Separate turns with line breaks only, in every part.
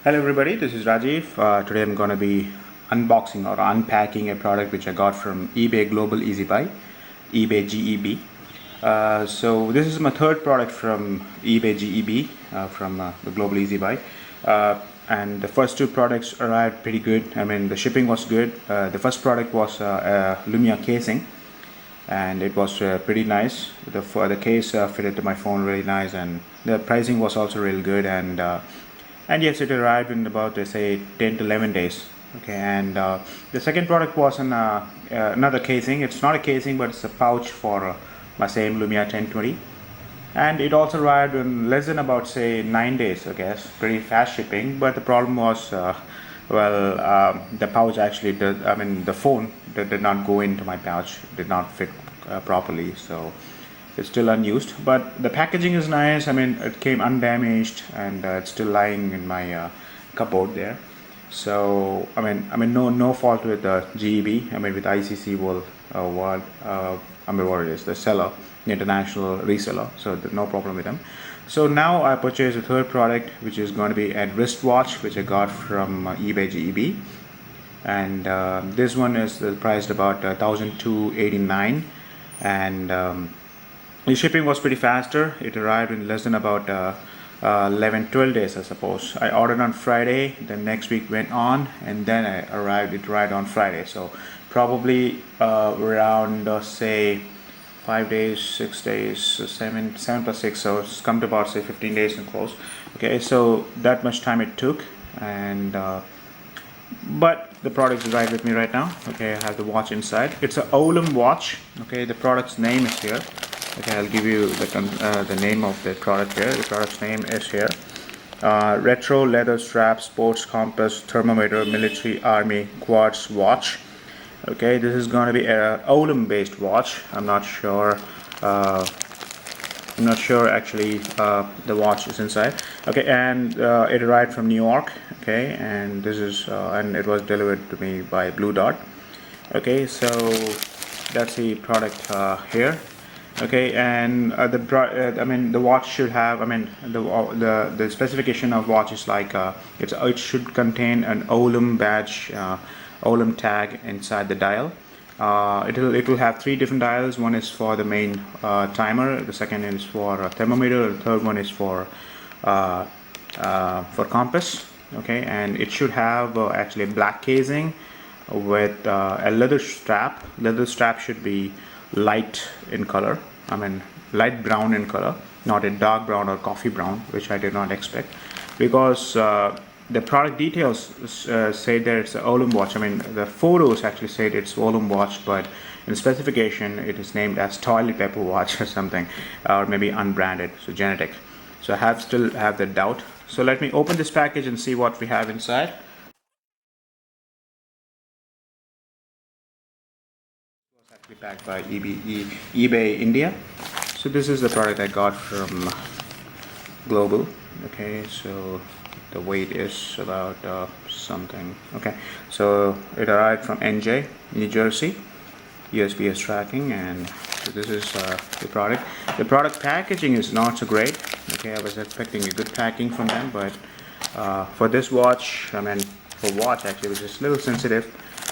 Hello everybody, this is Rajiv. Today I'm going to be unboxing or unpacking a product which I got from eBay Global Easy Buy, eBay GEB. So this is my third product from eBay GEB from the Global Easy Buy. And the first two products arrived pretty good. I mean, the shipping was good. The first product was a Lumia casing, and it was pretty nice. The case fitted to my phone really nice, and the pricing was also real good. And yes, it arrived in about, they say, 10 to 11 days. Okay, and the second product was another casing. It's not a casing, but it's a pouch for my same Lumia 1020. And it also arrived in less than about, say, 9 days, I guess. Pretty fast shipping, but the problem was, the pouch actually did, I mean, the phone did not go into my pouch, did not fit properly. So it's still unused, but the packaging is nice. I mean, it came undamaged, and it's still lying in my cupboard there. So no fault with the GEB. I mean, with ICC will what it is, the seller, the international reseller. So no problem with them. So now I purchased a third product, which is going to be a wristwatch, which I got from eBay GEB, and this one is priced about 1,289, and the shipping was pretty faster. It arrived in less than about 11-12 days, I suppose. I ordered on Friday, then next week went on, and then it arrived on Friday. So probably around say 5 days, 6 days, 7 plus 6, so it's come to about, say, 15 days and close. Okay, so that much time it took, and but the product is right with me right now. Okay, I have the watch inside. It's a Oulm watch. Okay, the product's name is here. Okay, I'll give you the name of the product here. The product's name is here. Retro leather strap, sports compass, thermometer, military, army, quartz watch. Okay, this is going to be a Oulm based watch. I'm not sure actually. The watch is inside. Okay, and it arrived from New York. Okay, and this is and it was delivered to me by Blue Dot. Okay, so that's the product here. Okay, and the watch should have, the specification of watch is like it should contain an Oulm badge, Oulm tag inside the dial. It will have 3 different dials. One is for the main timer, the second is for a thermometer, the third one is for compass. Okay, and it should have actually a black casing with a leather strap. Leather strap should be light in color. I mean, light brown in color, not a dark brown or coffee brown, which I did not expect, because the product details say that it's an Oulm watch. I mean, the photos actually say it's Oulm watch, but in the specification it is named as toilet paper watch or something, or maybe unbranded, so genetic. So I still have the doubt. So let me open this package and see what we have inside. Actually packed by eBay India. So this is the product I got from Global. Okay, so the weight is about something. Okay, so it arrived from NJ, New Jersey. USPS tracking, and so this is the product. The product packaging is not so great. Okay, I was expecting a good packing from them, but for this watch, I mean, for watch actually, which is a little sensitive,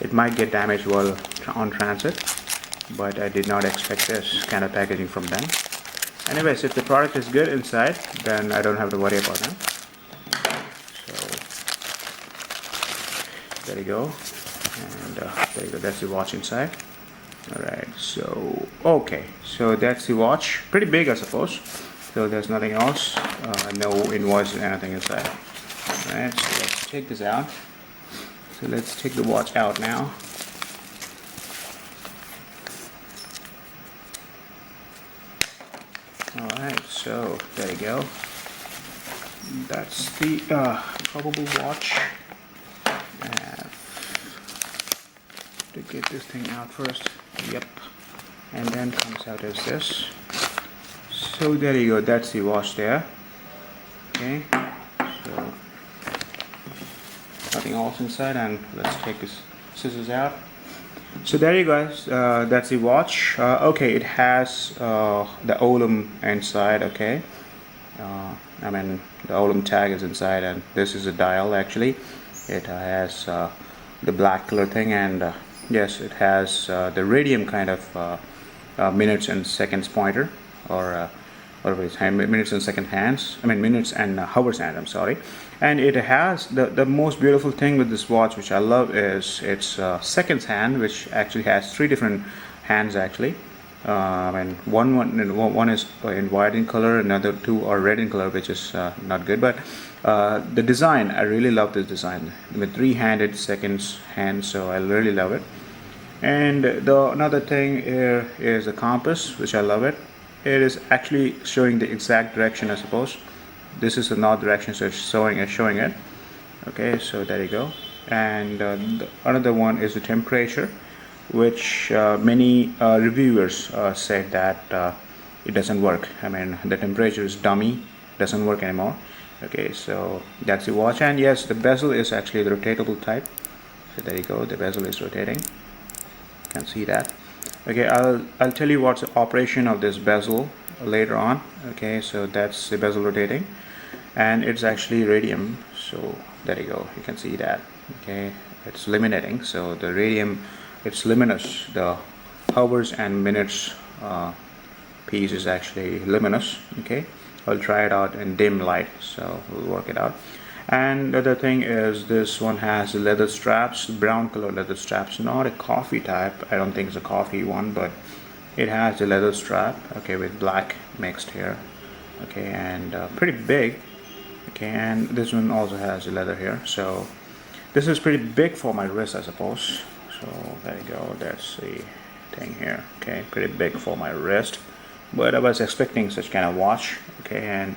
it might get damaged while on transit, but I did not expect this kind of packaging from them. Anyways, if the product is good inside, then I don't have to worry about them. So there you go, and there you go, that's the watch inside. Alright, so okay, so that's the watch. Pretty big, I suppose. So there's nothing else, no invoice or anything inside. Alright, so let's take this out. So let's take the watch out now. Alright, so there you go. That's the probable watch. To get this thing out first. Yep. And then comes out as this. So there you go, that's the watch there. Okay, so nothing else inside, and let's take this scissors out. So there you guys, that's the watch. Okay, it has the Oulm inside. Okay, I mean the Oulm tag is inside, and this is a dial actually. It has the black color thing, and yes, it has the radium kind of minutes and seconds pointer, or whatever it is, minutes and second hands, I mean minutes and hours hand, I'm sorry. And it has the most beautiful thing with this watch, which I love, is its seconds hand, which actually has three different hands actually. And one is in white in color, another two are red in color, which is not good. But the design, I really love this design with three-handed seconds hand, so I really love it. And another thing here is the compass, which I love it. It is actually showing the exact direction, I suppose. This is the north direction, so it's showing it. Okay, so there you go. And another one is the temperature, which many reviewers said that it doesn't work. I mean, the temperature is dummy, doesn't work anymore. Okay, so that's the watch. And yes, the bezel is actually the rotatable type. So there you go, the bezel is rotating. You can see that. Okay, I'll tell you what's the operation of this bezel later on. Okay, so that's the bezel rotating, and it's actually radium. So there you go, you can see that. Okay, it's illuminating, so the radium, it's luminous. The hours and minutes piece is actually luminous. Okay, I'll try it out in dim light, so we'll work it out. And the other thing is, this one has leather straps, brown color leather straps, not a coffee type. I don't think it's a coffee one, but it has the leather strap, okay, with black mixed here. Okay, and pretty big. Okay, and this one also has the leather here, so this is pretty big for my wrist, I suppose. So there you go, that's the thing here. Okay, pretty big for my wrist, but I was expecting such kind of watch. Okay, and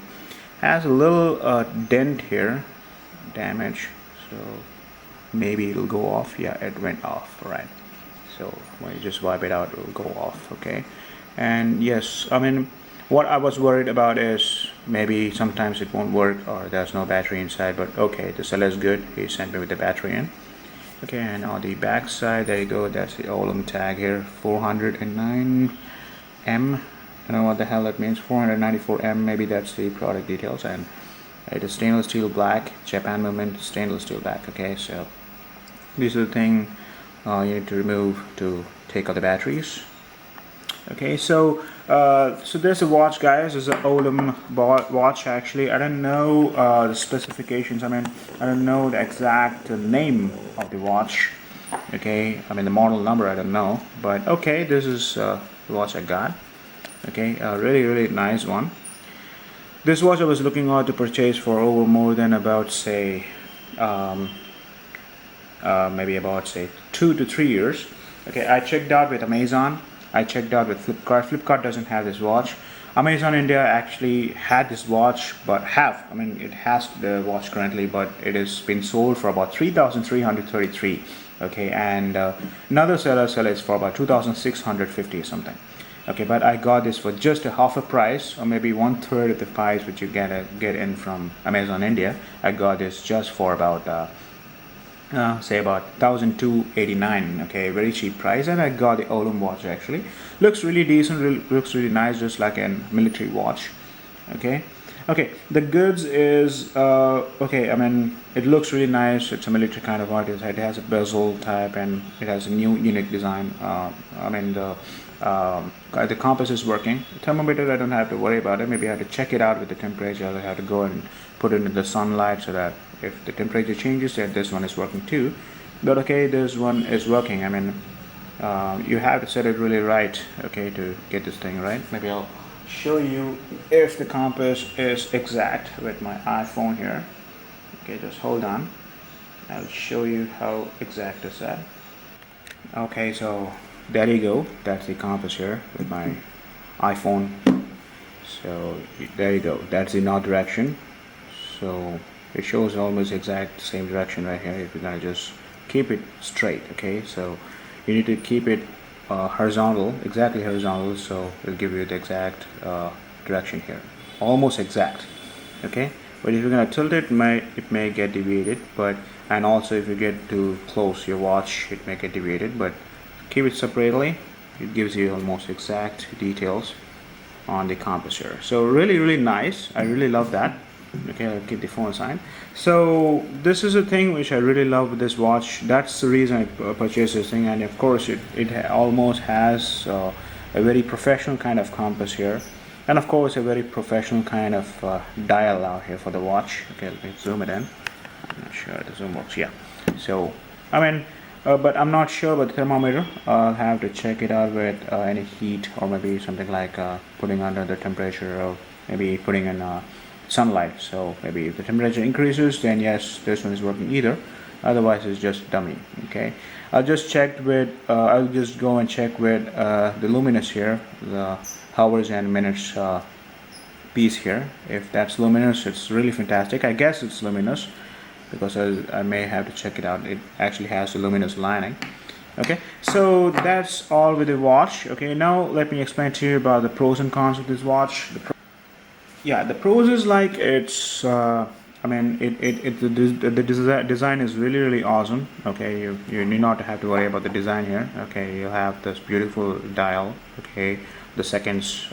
has a little dent here, damage, so maybe it'll go off. Yeah, it went off, right? So when you just wipe it out, it'll go off. Okay, and yes, I mean, what I was worried about is maybe sometimes it won't work, or there's no battery inside, but okay, the seller is good, he sent me with the battery in. Okay, and on the back side, there you go, that's the Oulm tag here, 409M. I don't know what the hell that means, 494M, maybe that's the product details. And it is stainless steel black, Japan movement, stainless steel black. Okay, so these are the thing you need to remove to take out the batteries. Okay, so there's a watch, guys. It's an Oulm watch actually. I don't know the specifications. I mean, I don't know the exact name of the watch. Okay, I mean the model number I don't know, but okay, this is the watch I got. Okay, a really nice one. This watch I was looking out to purchase for over more than about say maybe about say 2 to 3 years. Okay, I checked out with Amazon, I checked out with Flipkart. Flipkart doesn't have this watch. Amazon India actually had this watch, but I mean it has the watch currently, but it has been sold for about 3,333. Okay, and another seller it for about 2,650 something. Okay, but I got this for just a half a price, or maybe 1/3 of the price which you get in from Amazon India. I got this just for about say about 1,289. Okay, very cheap price, and I got the Oulm watch actually. Looks really decent, looks really nice, just like a military watch. Okay, the goods is okay, I mean it looks really nice. It's a military kind of watch. It has a bezel type, and it has a new unique design. I mean the compass is working. The thermometer, I don't have to worry about it. Maybe I have to check it out with the temperature. I have to go and put it in the sunlight, so that if the temperature changes, then this one is working too. But okay, this one is working. I mean you have to set it really right, okay, to get this thing right. Maybe I'll show you if the compass is exact with my iPhone here. Okay, just hold on, I'll show you how exact is that. Okay, so there you go, that's the compass here with my iPhone. So there you go, that's the north direction. So it shows almost exact same direction right here. If you're gonna just keep it straight, okay, so you need to keep it horizontal, exactly horizontal, so it'll give you the exact direction here, almost exact. Okay, but if you're gonna tilt it, it may get deviated, but and also if you get too close your watch, it may get deviated. But keep it separately, it gives you almost exact details on the compass here. So really nice, I really love that. Okay, I'll keep the phone aside. So this is a thing which I really love with this watch. That's the reason I purchased this thing, and of course it almost has a very professional kind of compass here, and of course a very professional kind of dial out here for the watch. Okay, let me zoom it in. I'm not sure the zoom works. Yeah. So I mean, but I'm not sure about the thermometer. I'll have to check it out with any heat, or maybe something like putting under the temperature, or maybe putting in sunlight. So maybe if the temperature increases, then yes, this one is working either. Otherwise, it's just dummy. Okay. I'll just check with. I'll just go and check with the luminous here, the hours and minutes piece here. If that's luminous, it's really fantastic. I guess it's luminous, because I may have to check it out. It actually has a luminous lining. Okay, so that's all with the watch. Okay, now let me explain to you about the pros and cons of this watch. The pros is like it's I mean the design is really awesome. Okay, you need not have to worry about the design here. Okay, you have this beautiful dial. Okay, the seconds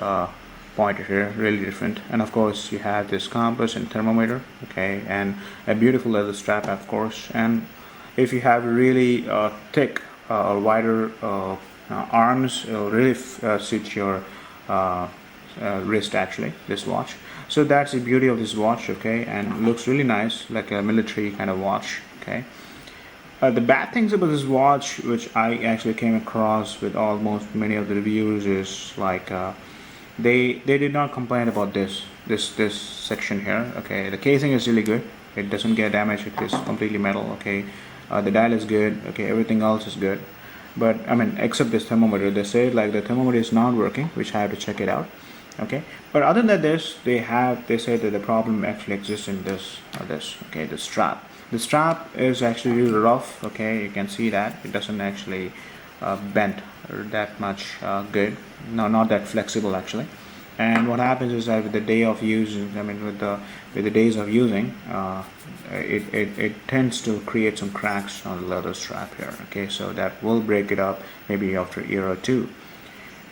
pointer here, really different, and of course you have this compass and thermometer. Okay, and a beautiful leather strap, of course. And if you have really thick or wider arms, it'll really suit your wrist, actually, this watch. So that's the beauty of this watch. Okay, and it looks really nice, like a military kind of watch. Okay, the bad things about this watch, which I actually came across with almost many of the reviewers, is like they did not complain about this section here. Okay, the casing is really good. It doesn't get damaged. It is completely metal. Okay, the dial is good. Okay, everything else is good. But I mean, except this thermometer, they say like the thermometer is not working, which I have to check it out. Okay, but other than this, they say that the problem actually exists in this. Okay, the strap. The strap is actually really rough. Okay, you can see that it doesn't actually bend that much good. No, not that flexible actually. And what happens is that with the day of using, I mean with the days of using, it tends to create some cracks on the leather strap here. Okay, so that will break it up maybe after a year or two.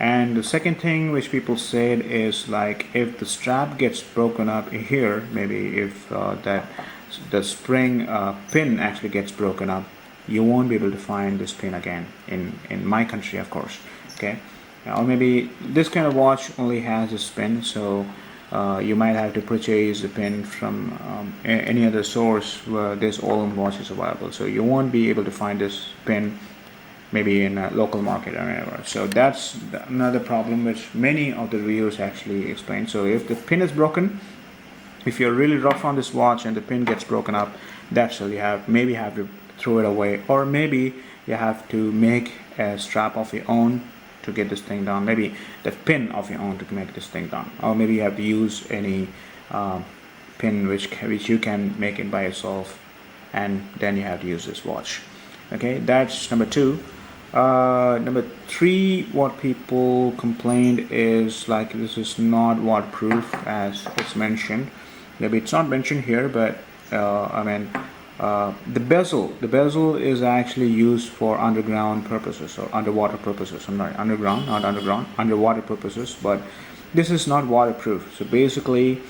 And the second thing which people said is like if the strap gets broken up here, maybe if the spring pin actually gets broken up, you won't be able to find this pin again in my country, of course. Okay, or maybe this kind of watch only has this pin, so you might have to purchase the pin from any other source where this Oulm watch is available. So you won't be able to find this pin maybe in a local market or whatever. So that's another problem which many of the reviewers actually explain. So if the pin is broken, if you're really rough on this watch and the pin gets broken up, that's all you have. Maybe you have to throw it away, or maybe you have to make a strap of your own to get this thing done. Maybe the pin of your own to make this thing done, or maybe you have to use any pin which you can make it by yourself, and then you have to use this watch. Okay, that's number two. Number three, what people complained is like this is not waterproof, as it's mentioned. Maybe it's not mentioned here, but I mean the bezel is actually used for underground purposes or underwater purposes. I'm not underwater purposes, but this is not waterproof. So basically,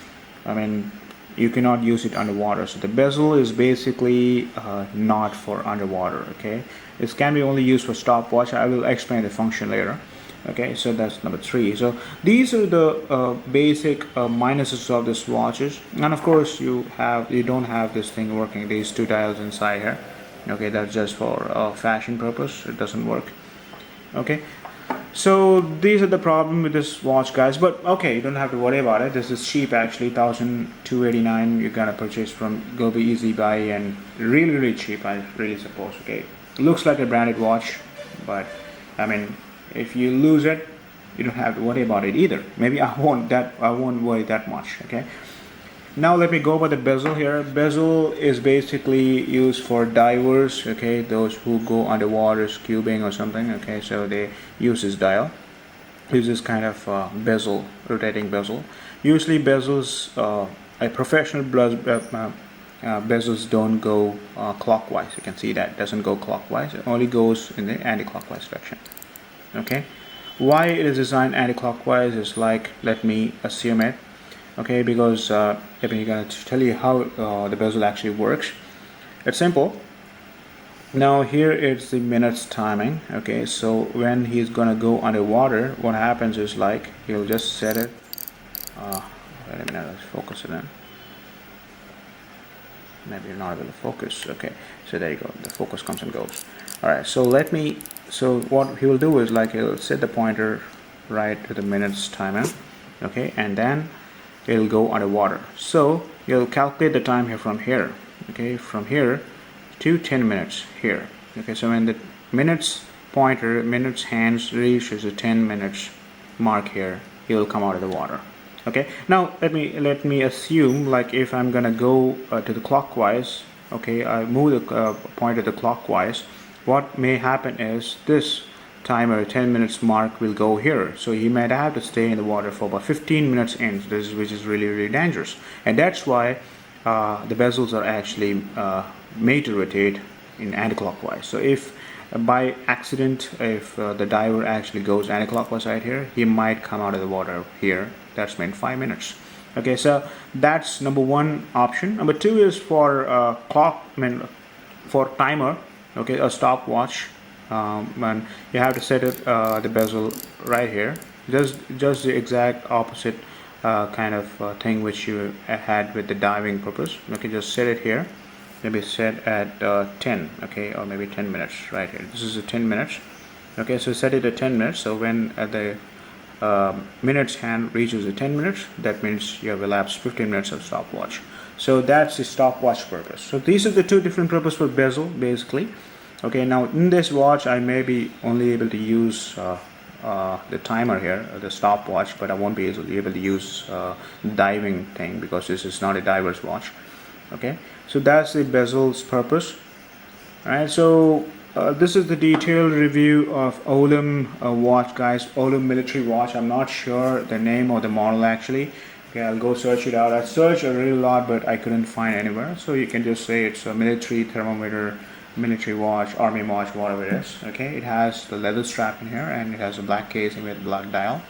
I mean, you cannot use it underwater. So the bezel is basically not for underwater. Okay, it can be only used for stopwatch. I will explain the function later. Okay, so that's number three. So these are the basic minuses of this watches, and of course you don't have this thing working, these two dials inside here. Okay, that's just for fashion purpose. It doesn't work. Okay, so these are the problem with this watch, guys. But okay, you don't have to worry about it. This is cheap actually, 1,289. You're gonna purchase from Global Easy Buy, and really cheap, I really suppose. Okay, it looks like a branded watch, but I mean, if you lose it, you don't have to worry about it either. Maybe I won't worry that much. Okay, now let me go over the bezel here. Bezel is basically used for divers. Okay, those who go underwater scubing or something. Okay, so they use this dial, use this kind of bezel, rotating bezel. Usually bezels, a professional bezels don't go clockwise. You can see that it doesn't go clockwise. It only goes in the anti-clockwise direction. Okay, why it is designed anti-clockwise is like, let me assume it. okay, because I'm going to tell you how the bezel actually works. It's simple. Now here it's the minutes timing. Okay, so when he's gonna go underwater, what happens is like he'll just set it. Wait a minute, let's focus it in. Maybe you're not able to focus. Okay, so there you go, the focus comes and goes. All right, so so what he will do is like he'll set the pointer right to the minutes timer, okay, and then it'll go underwater. So you'll calculate the time here from here, okay, from here to 10 minutes here. Okay, so when the minutes pointer, minutes hands reaches the 10 minutes mark here, he will come out of the water. Okay, now let me assume like if I'm gonna go to the clockwise, okay, I move the pointer to the clockwise, what may happen is this timer 10 minutes mark will go here, so he might have to stay in the water for about 15 minutes in, which is really dangerous. And that's why the bezels are actually made to rotate in anti-clockwise. So if by accident, if the diver actually goes anti-clockwise right here, he might come out of the water here. That's meant 5 minutes. Okay, so that's number one option. Number two is for for timer, okay, a stopwatch. And you have to set it the bezel right here, just the exact opposite kind of thing which you had with the diving purpose. Okay, just set it here, maybe set at 10, okay, or maybe 10 minutes right here. This is a 10 minutes. Okay, so set it at 10 minutes. So when the minutes hand reaches the 10 minutes, that means you have elapsed 15 minutes of stopwatch. So that's the stopwatch purpose. So these are the two different purposes for bezel basically. Okay, now in this watch I may be only able to use the timer here, the stopwatch, but I won't be able to use diving thing because this is not a diver's watch. Okay, so that's the bezel's purpose. Alright, so this is the detailed review of Oulm watch, guys. Oulm military watch. I'm not sure the name or the model actually. Okay, I'll go search it out. I searched a real lot, but I couldn't find anywhere. So you can just say it's a military thermometer, military watch, army watch, whatever it is. Okay, it has the leather strap in here and it has a black casing with a black dial.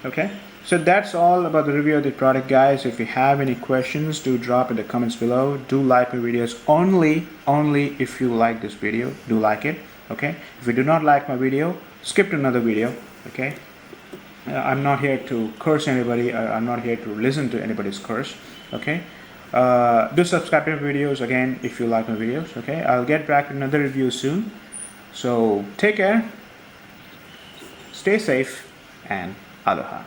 Okay, so that's all about the review of the product, guys. If you have any questions, do drop in the comments below. Do like my videos only if you like this video. Do like it. Okay, if you do not like my video, skip to another video. Okay, I'm not here to curse anybody. I'm not here to listen to anybody's curse. Okay, do subscribe to my videos again if you like my videos. Okay, I'll get back to another review soon. So take care, stay safe, and aloha.